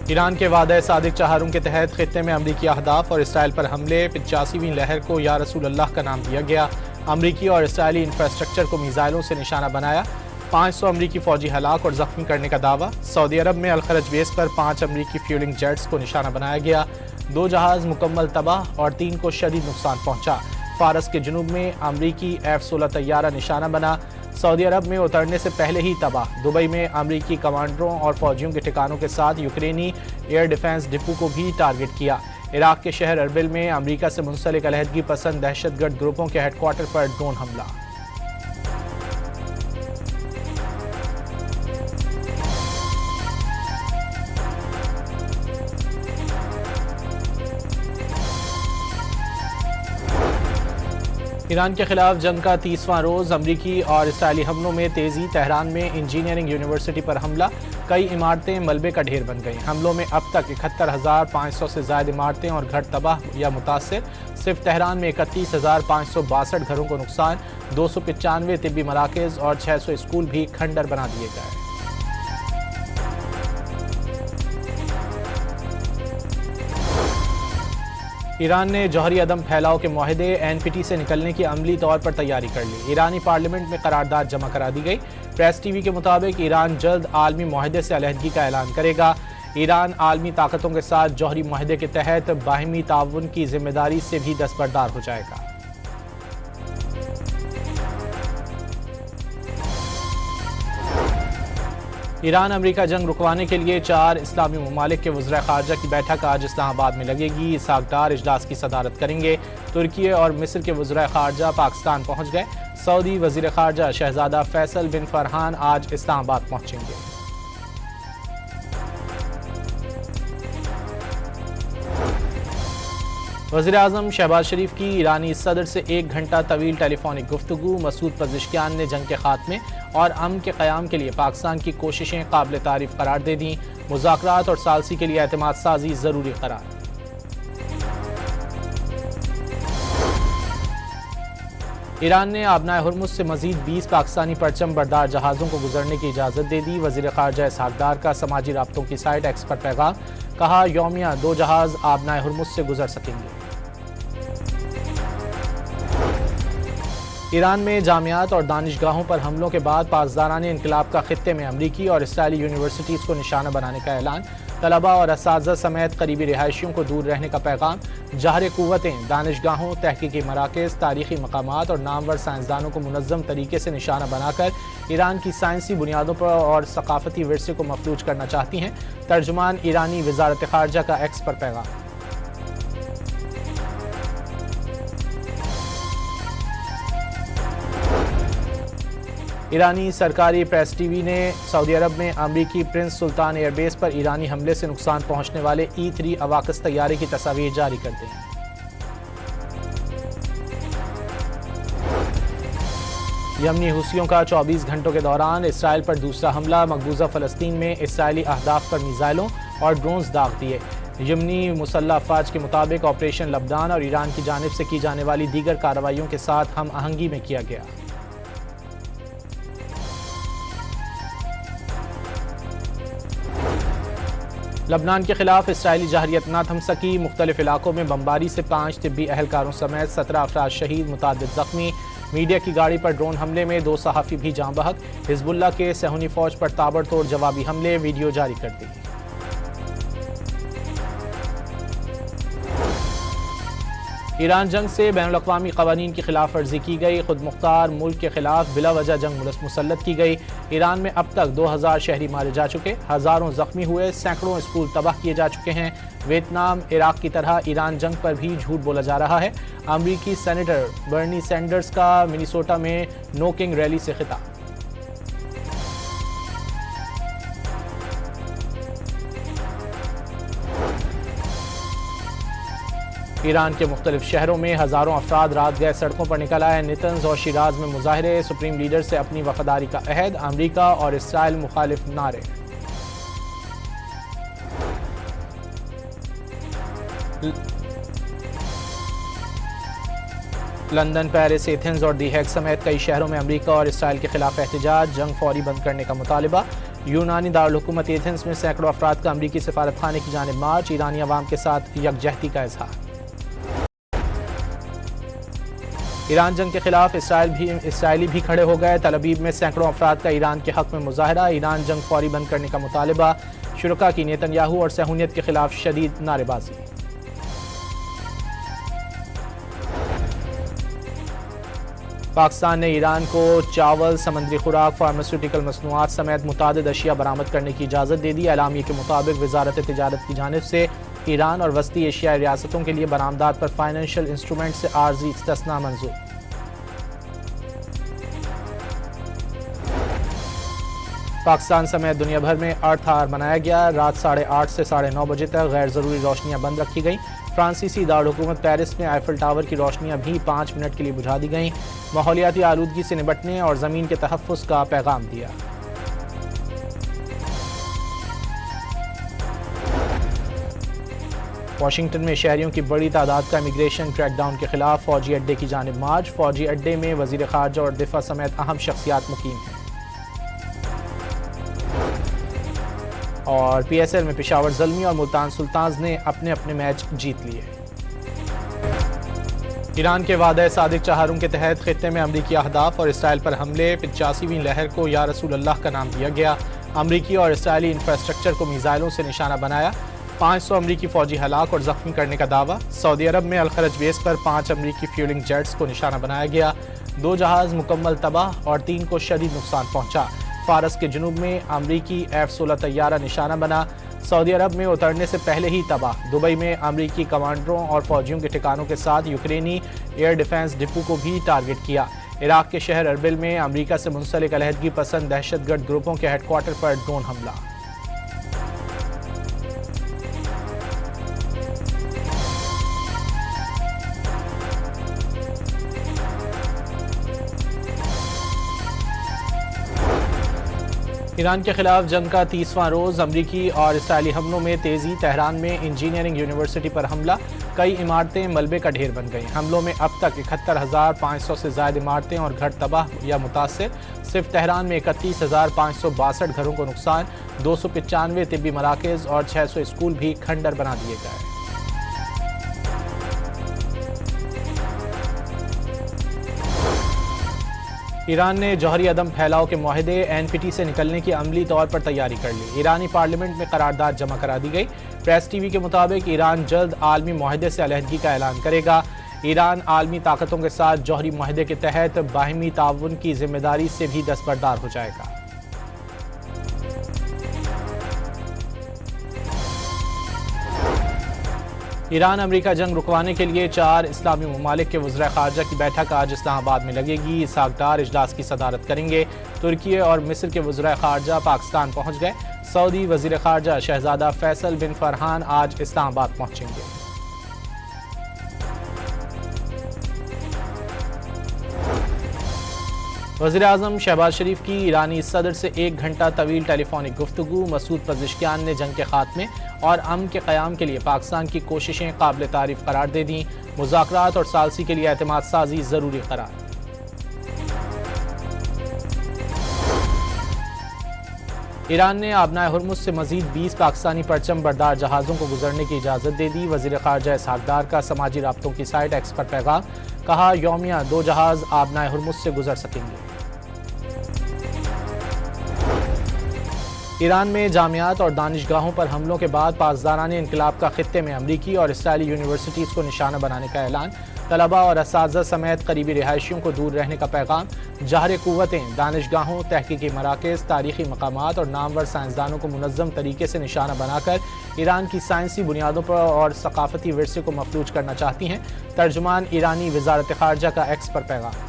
ایران کے وعدہ صادق چہارم کے تحت خطے میں امریکی اہداف اور اسرائیل پر حملے 85ویں لہر کو یا رسول اللہ کا نام دیا گیا۔ امریکی اور اسرائیلی انفراسٹرکچر کو میزائلوں سے نشانہ بنایا۔ 500 امریکی فوجی ہلاک اور زخمی کرنے کا دعویٰ۔ سعودی عرب میں الخرج بیس پر 5 امریکی فیولنگ جیٹس کو نشانہ بنایا گیا۔ 2 جہاز مکمل تباہ اور 3 کو شدید نقصان پہنچا۔ فارس کے جنوب میں امریکی F-16 طیارہ نشانہ بنا۔ سعودی عرب میں اترنے سے پہلے ہی تباہ۔ دبئی میں امریکی کمانڈروں اور فوجیوں کے ٹھکانوں کے ساتھ یوکرینی ایئر ڈیفنس ڈپو کو بھی ٹارگٹ کیا۔ عراق کے شہر اربل میں امریکہ سے منسلک علیحدگی پسند دہشت گرد گروپوں کے ہیڈ کوارٹر پر ڈرون حملہ۔ ایران کے خلاف جنگ کا 30واں روز، امریکی اور اسرائیلی حملوں میں تیزی۔ تہران میں انجینئرنگ یونیورسٹی پر حملہ، کئی عمارتیں ملبے کا ڈھیر بن گئیں۔ حملوں میں اب تک 71,500 سے زائد عمارتیں اور گھر تباہ یا متاثر۔ صرف تہران میں 31,562 گھروں کو نقصان، 295 طبی مراکز اور 600 اسکول بھی کھنڈر بنا دیے گئے۔ ایران نے جوہری عدم پھیلاؤ کے معاہدے NPT سے نکلنے کی عملی طور پر تیاری کر لی۔ ایرانی پارلیمنٹ میں قرارداد جمع کرا دی گئی۔ پریس ٹی وی کے مطابق ایران جلد عالمی معاہدے سے علیحدگی کا اعلان کرے گا۔ ایران عالمی طاقتوں کے ساتھ جوہری معاہدے کے تحت باہمی تعاون کی ذمہ داری سے بھی دستبردار ہو جائے گا۔ ایران امریکہ جنگ رکوانے کے لیے 4 اسلامی ممالک کے وزراء خارجہ کی بیٹھک آج اسلام آباد میں لگے گی۔ اسحاق ڈار اجلاس کی صدارت کریں گے۔ ترکی اور مصر کے وزراء خارجہ پاکستان پہنچ گئے۔ سعودی وزیر خارجہ شہزادہ فیصل بن فرحان آج اسلام آباد پہنچیں گے۔ وزیراعظم شہباز شریف کی ایرانی صدر سے 1 گھنٹہ طویل ٹیلی فونک گفتگو۔ مسعود پزشکیان نے جنگ کے خاتمے اور امن کے قیام کے لیے پاکستان کی کوششیں قابل تعریف قرار دے دیں۔ مذاکرات اور ثالثی کے لیے اعتماد سازی ضروری قرار۔ ایران نے آبنائے ہرمز سے مزید 20 پاکستانی پرچم بردار جہازوں کو گزرنے کی اجازت دے دی۔ وزیر خارجہ اسحاق ڈار کا سماجی رابطوں کی سائٹ ایکس پر پیغام، کہا یومیہ 2 جہاز آبنائے ہرمز سے گزر سکیں گے۔ ایران میں جامعات اور دانشگاہوں پر حملوں کے بعد پاسداران انقلاب کا خطے میں امریکی اور اسرائیلی یونیورسٹیز کو نشانہ بنانے کا اعلان۔ طلباء اور اساتذہ سمیت قریبی رہائشیوں کو دور رہنے کا پیغام۔ جہر قوتیں دانشگاہوں، تحقیقی مراکز، تاریخی مقامات اور نامور سائنسدانوں کو منظم طریقے سے نشانہ بنا کر ایران کی سائنسی بنیادوں پر اور ثقافتی ورثے کو مفلوج کرنا چاہتی ہیں۔ ترجمان ایرانی وزارت خارجہ کا ایکس پر پیغام۔ ایرانی سرکاری پریس ٹی وی نے سعودی عرب میں امریکی پرنس سلطان ایئر بیس پر ایرانی حملے سے نقصان پہنچنے والے E-3 اواکس طیارے کی تصاویر جاری کر دیں۔ یمنی حوثیوں کا 24 گھنٹوں کے دوران اسرائیل پر دوسرا حملہ۔ مقبوضہ فلسطین میں اسرائیلی اہداف پر میزائلوں اور ڈرونز داغ دیے۔ یمنی مسلح افواج کے مطابق آپریشن لبنان اور ایران کی جانب سے کی جانے والی دیگر کارروائیوں کے ساتھ ہم آہنگی میں کیا گیا۔ لبنان کے خلاف اسرائیلی جارحیت نہ تھم سکی۔ مختلف علاقوں میں بمباری سے 5 طبی اہلکاروں سمیت 17 افراد شہید، متعدد زخمی۔ میڈیا کی گاڑی پر ڈرون حملے میں 2 صحافی بھی جاں بحق۔ حزب اللہ کے صہیونی فوج پر تابڑ توڑ جوابی حملے، ویڈیو جاری کر دی۔ ایران جنگ سے بین الاقوامی قوانین کی خلاف ورزی کی گئی۔ خود مختار ملک کے خلاف بلا وجہ جنگ مسلط کی گئی۔ ایران میں اب تک 2000 شہری مارے جا چکے، ہزاروں زخمی ہوئے، سینکڑوں اسکول تباہ کیے جا چکے ہیں۔ ویتنام، عراق کی طرح ایران جنگ پر بھی جھوٹ بولا جا رہا ہے۔ امریکی سینیٹر برنی سینڈرز کا منیسوٹا میں نو کنگ ریلی سے خطاب۔ ایران کے مختلف شہروں میں ہزاروں افراد رات گئے سڑکوں پر نکل آئے۔ نتنز اور شیراز میں مظاہرے، سپریم لیڈر سے اپنی وفاداری کا عہد، امریکہ اور اسرائیل مخالف نعرے۔ لندن، پیرس، ایتھنز اور دی ہیگ سمیت کئی شہروں میں امریکہ اور اسرائیل کے خلاف احتجاج، جنگ فوری بند کرنے کا مطالبہ۔ یونانی دارالحکومت ایتھنز میں سینکڑوں افراد کا امریکی سفارت خانے کی جانب مارچ، ایرانی عوام کے ساتھ یکجہتی کا اظہار۔ ایران جنگ کے خلاف اسرائیلی بھی کھڑے ہو گئے، تل ابیب میں سینکڑوں افراد کا ایران کے حق میں مظاہرہ، ایران جنگ فوری بند کرنے کا مطالبہ، شرکاء کی نیتن یاہو اور صہیونیت کے خلاف شدید نعرے بازی۔ پاکستان نے ایران کو چاول، سمندری خوراک، فارماسیوٹیکل مصنوعات سمیت متعدد اشیاء برآمد کرنے کی اجازت دے دی۔ اعلامیے کے مطابق وزارت تجارت کی جانب سے ایران اور وسطی ایشیائی ریاستوں کے لیے برآمدات پر فائنینشل انسٹرومنٹ سے عارضی استثناء منظور۔ پاکستان سمیت دنیا بھر میں ارتھ آور منایا گیا، رات 8:30 سے 9:30 بجے تک غیر ضروری روشنیاں بند رکھی گئیں۔ فرانسیسی دارالحکومت پیرس میں آئیفل ٹاور کی روشنیاں بھی 5 منٹ کے لیے بجھا دی گئیں، ماحولیاتی آلودگی سے نمٹنے اور زمین کے تحفظ کا پیغام دیا۔ واشنگٹن میں شہریوں کی بڑی تعداد کا امیگریشن کریک ڈاؤن کے خلاف فوجی اڈے کی جانب مارچ، فوجی اڈے میں وزیر خارجہ اور دفاع سمیت اہم شخصیات مقیم ہیں۔ اور پی ایس ایل میں پشاور زلمی اور ملتان سلطانز نے اپنے اپنے میچ جیت لیے۔ ایران کے وعدہ صادق چہارم کے تحت خطے میں امریکی اہداف اور اسرائیل پر حملے، 85ویں لہر کو یا رسول اللہ کا نام دیا گیا۔ امریکی اور اسرائیلی انفراسٹرکچر کو میزائلوں سے نشانہ بنایا، 500 امریکی فوجی ہلاک اور زخمی کرنے کا دعویٰ۔ سعودی عرب میں الخرج بیس پر 5 امریکی فیولنگ جیٹس کو نشانہ بنایا گیا، 2 جہاز مکمل تباہ اور 3 کو شدید نقصان پہنچا۔ فارس کے جنوب میں امریکی F-16 طیارہ نشانہ بنا، سعودی عرب میں اترنے سے پہلے ہی تباہ۔ دبئی میں امریکی کمانڈروں اور فوجیوں کے ٹھکانوں کے ساتھ یوکرینی ایئر ڈیفنس ڈپو کو بھی ٹارگٹ کیا۔ عراق کے شہر اربل میں امریکہ سے منسلک علیحدگی پسند دہشت گرد گروپوں کے ہیڈ کوارٹر پر ڈرون حملہ۔ ایران کے خلاف جنگ کا 30واں روز، امریکی اور اسرائیلی حملوں میں تیزی۔ تہران میں انجینئرنگ یونیورسٹی پر حملہ، کئی عمارتیں ملبے کا ڈھیر بن گئیں۔ حملوں میں اب تک 71,500 سے زائد عمارتیں اور گھر تباہ یا متاثر۔ صرف تہران میں 31,562 گھروں کو نقصان، 295 طبی مراکز اور 600 اسکول بھی کھنڈر بنا دیے گئے۔ ایران نے جوہری عدم پھیلاؤ کے معاہدے NPT سے نکلنے کی عملی طور پر تیاری کر لی، ایرانی پارلیمنٹ میں قرارداد جمع کرا دی گئی۔ پریس ٹی وی کے مطابق ایران جلد عالمی معاہدے سے علیحدگی کا اعلان کرے گا۔ ایران عالمی طاقتوں کے ساتھ جوہری معاہدے کے تحت باہمی تعاون کی ذمہ داری سے بھی دستبردار ہو جائے گا۔ ایران امریکہ جنگ رکوانے کے لیے 4 اسلامی ممالک کے وزراء خارجہ کی بیٹھک آج اسلام آباد میں لگے گی۔ اسحاق ڈار اجلاس کی صدارت کریں گے۔ ترکی اور مصر کے وزراء خارجہ پاکستان پہنچ گئے۔ سعودی وزیر خارجہ شہزادہ فیصل بن فرحان آج اسلام آباد پہنچیں گے۔ وزیر اعظم شہباز شریف کی ایرانی صدر سے 1 گھنٹہ طویل ٹیلی فونک گفتگو، مسعود پزشکیان نے جنگ کے خاتمے اور امن کے قیام کے لیے پاکستان کی کوششیں قابل تعریف قرار دے دیں، مذاکرات اور ثالثی کے لیے اعتماد سازی ضروری قرار۔ ایران نے آبنائے ہرمز سے مزید 20 پاکستانی پرچم بردار جہازوں کو گزرنے کی اجازت دے دی، وزیر خارجہ اسحاق ڈار کا سماجی رابطوں کی سائٹ ایکس پر پیغام، کہا یومیہ 2 جہاز آبنائے ہرمز سے گزر سکیں گے۔ ایران میں جامعات اور دانشگاہوں پر حملوں کے بعد پاسداران انقلاب کا خطے میں امریکی اور اسرائیلی یونیورسٹیز کو نشانہ بنانے کا اعلان، طلباء اور اساتذہ سمیت قریبی رہائشیوں کو دور رہنے کا پیغام، جہر قوتیں دانشگاہوں، تحقیقی مراکز، تاریخی مقامات اور نامور سائنسدانوں کو منظم طریقے سے نشانہ بنا کر ایران کی سائنسی بنیادوں پر اور ثقافتی ورثے کو مفلوج کرنا چاہتی ہیں، ترجمان ایرانی وزارت خارجہ کا ایکس پر پیغام۔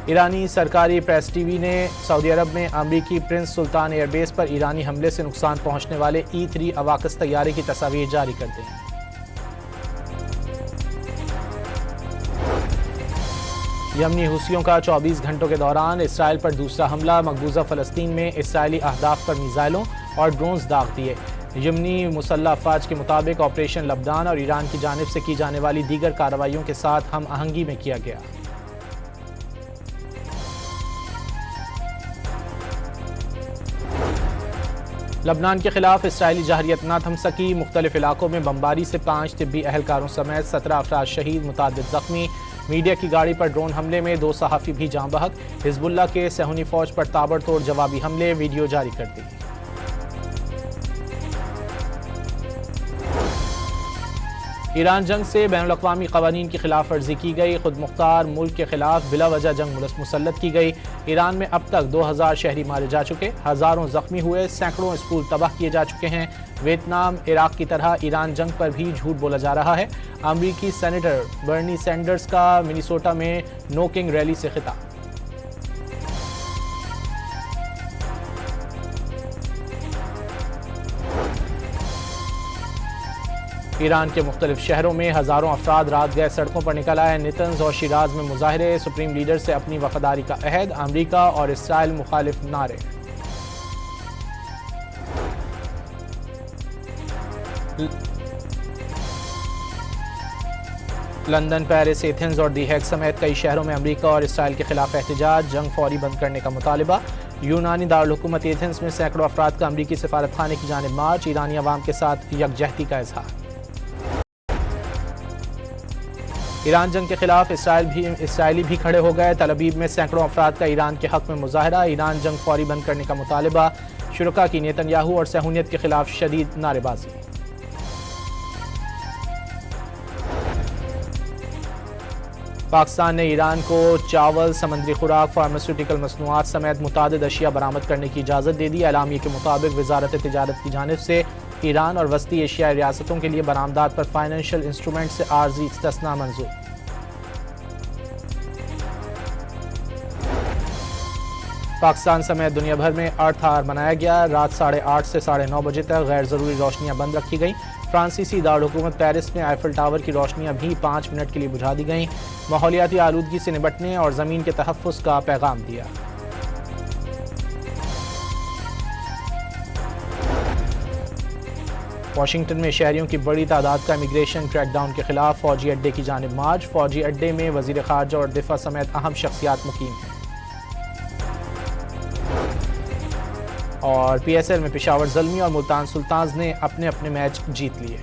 ایرانی سرکاری پریس ٹی وی نے سعودی عرب میں امریکی پرنس سلطان ایئر بیس پر ایرانی حملے سے نقصان پہنچنے والے E-3 اواکس طیارے کی تصاویر جاری کر دی ہیں۔ یمنی حوثیوں کا 24 گھنٹوں کے دوران اسرائیل پر دوسرا حملہ، مقبوضہ فلسطین میں اسرائیلی اہداف پر میزائلوں اور ڈرونز داغ دیے۔ یمنی مسلح افواج کے مطابق آپریشن لبنان اور ایران کی جانب سے کی جانے والی دیگر کارروائیوں کے ساتھ ہم آہنگی میں کیا گیا۔ لبنان کے خلاف اسرائیلی جارحیت نہ تھم سکی، مختلف علاقوں میں بمباری سے 5 طبی اہلکاروں سمیت 17 افراد شہید، متعدد زخمی۔ میڈیا کی گاڑی پر ڈرون حملے میں 2 صحافی بھی جاں بحق۔ حزب اللہ کے صہیونی فوج پر تابڑ توڑ جوابی حملے، ویڈیو جاری کر دی۔ ایران جنگ سے بین الاقوامی قوانین کی خلاف ورزی کی گئی، خود مختار ملک کے خلاف بلا وجہ جنگ مسلط کی گئی۔ ایران میں اب تک 2000 شہری مارے جا چکے، ہزاروں زخمی ہوئے، سینکڑوں اسکول تباہ کیے جا چکے ہیں۔ ویتنام، عراق کی طرح ایران جنگ پر بھی جھوٹ بولا جا رہا ہے۔ امریکی سینیٹر برنی سینڈرز کا منیسوٹا میں نو کنگ ریلی سے خطاب۔ ایران کے مختلف شہروں میں ہزاروں افراد رات گئے سڑکوں پر نکل آئے، نیتنز اور شیراز میں مظاہرے، سپریم لیڈر سے اپنی وفاداری کا عہد، امریکہ اور اسرائیل مخالف نعرے۔ لندن، پیرس، ایتھنز اور دی ہیگ سمیت کئی شہروں میں امریکہ اور اسرائیل کے خلاف احتجاج، جنگ فوری بند کرنے کا مطالبہ۔ یونانی دارالحکومت ایتھنز میں سینکڑوں افراد کا امریکی سفارت خانے کی جانب مارچ، ایرانی عوام کے ساتھ یکجہتی کا اظہار۔ ایران جنگ کے خلاف اسرائیلی بھی کھڑے ہو گئے، تل ابیب میں سینکڑوں افراد کا ایران کے حق میں مظاہرہ، ایران جنگ فوری بند کرنے کا مطالبہ، شرکاء کی نیتن یاہو اور صہیونیت کے خلاف شدید نعرے بازی۔ پاکستان نے ایران کو چاول، سمندری خوراک، فارماسیوٹیکل مصنوعات سمیت متعدد اشیاء برآمد کرنے کی اجازت دے دی۔ اعلامیے کے مطابق وزارت تجارت کی جانب سے ایران اور وسطی ایشیائی ریاستوں کے لیے برآمدات پر فائنینشل انسٹرومنٹ سے عارضی استثناء منظور۔ پاکستان سمیت دنیا بھر میں ارتھ آور منایا گیا، رات 8:30 سے 9:30 بجے تک غیر ضروری روشنیاں بند رکھی گئیں۔ فرانسیسی دارالحکومت پیرس میں آئیفل ٹاور کی روشنیاں بھی 5 منٹ کے لیے بجھا دی گئیں، ماحولیاتی آلودگی سے نمٹنے اور زمین کے تحفظ کا پیغام دیا۔ واشنگٹن میں شہریوں کی بڑی تعداد کا امیگریشن کریک ڈاؤن کے خلاف فوجی اڈے کی جانب مارچ، فوجی اڈے میں وزیر خارجہ اور دفاع سمیت اہم شخصیات مقیم ہیں۔ اور پی ایس ایل میں پشاور زلمی اور ملتان سلطانز نے اپنے میچ جیت لیے۔